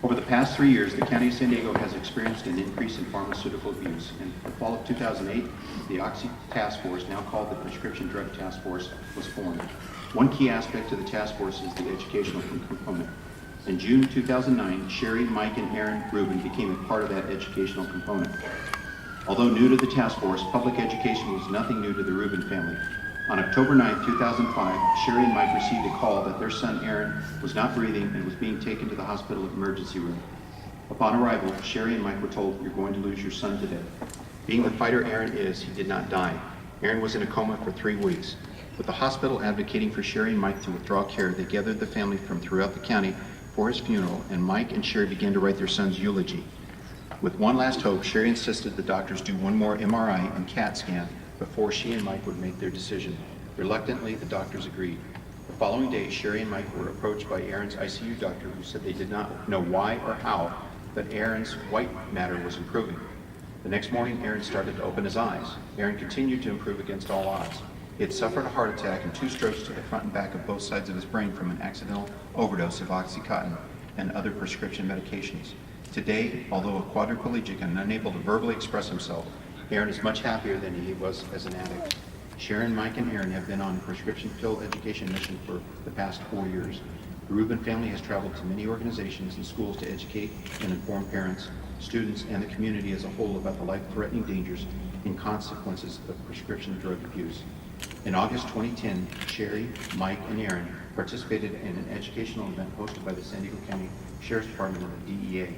Over the past 3 years, the County of San Diego has experienced an increase in pharmaceutical abuse. In the fall of 2008, the Oxy Task Force, now called the Prescription Drug Task Force, was formed. One key aspect of the task force is the educational component. In June 2009, Sherry, Mike, and Aaron Rubin became a part of that educational component. Although new to the task force, public education was nothing new to the Rubin family. On October 9, 2005, Sherry and Mike received a call that their son Aaron was not breathing and was being taken to the hospital emergency room. Upon arrival, Sherry and Mike were told, "You're going to lose your son today." Being the fighter Aaron is, he did not die. Aaron was in a coma for 3 weeks. With the hospital advocating for Sherry and Mike to withdraw care, they gathered the family from throughout the county for his funeral, and Mike and Sherry began to write their son's eulogy. With one last hope, Sherry insisted the doctors do one more MRI and CAT scan before she and Mike would make their decision. Reluctantly, the doctors agreed. The following day, Sherry and Mike were approached by Aaron's ICU doctor, who said they did not know why or how, but Aaron's white matter was improving. The next morning, Aaron started to open his eyes. Aaron continued to improve against all odds. He had suffered a heart attack and 2 strokes to the front and back of both sides of his brain from an accidental overdose of OxyContin and other prescription medications. Today, although a quadriplegic and unable to verbally express himself, Aaron is much happier than he was as an addict. Sharon, Mike, and Aaron have been on a prescription pill education mission for the past 4 years. The Rubin family has traveled to many organizations and schools to educate and inform parents, students, and the community as a whole about the life-threatening dangers and consequences of prescription drug abuse. In August 2010, Sherry, Mike, and Aaron participated in an educational event hosted by the San Diego County Sheriff's Department and the DEA.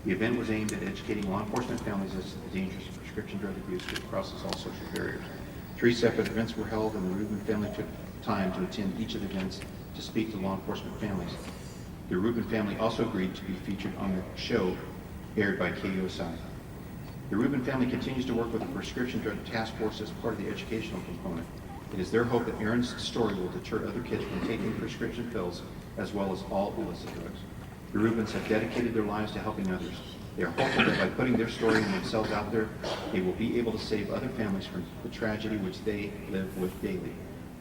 The event was aimed at educating law enforcement families as to the dangers of prescription drug abuse, which crosses all social barriers. 3 separate events were held, and the Rubin family took time to attend each of the events to speak to law enforcement families. The Rubin family also agreed to be featured on the show aired by KUSI. The Rubin family continues to work with the Prescription Drug Task Force as part of the educational component. It is their hope that Aaron's story will deter other kids from taking prescription pills, as well as all illicit drugs. The Rubins have dedicated their lives to helping others. They are hopeful that by putting their story and themselves out there, they will be able to save other families from the tragedy which they live with daily.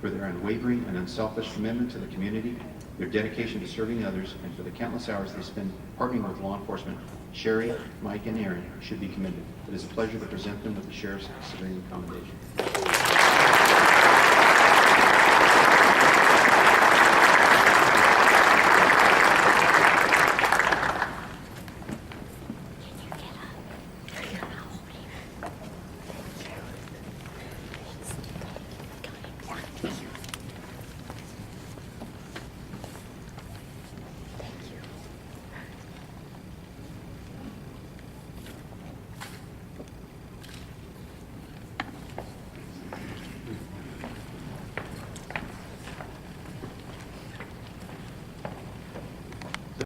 For their unwavering and unselfish commitment to the community, their dedication to serving others, and for the countless hours they spend partnering with law enforcement, Sherry, Mike, and Aaron should be commended. It is a pleasure to present them with the Sheriff's Civilian Commendation.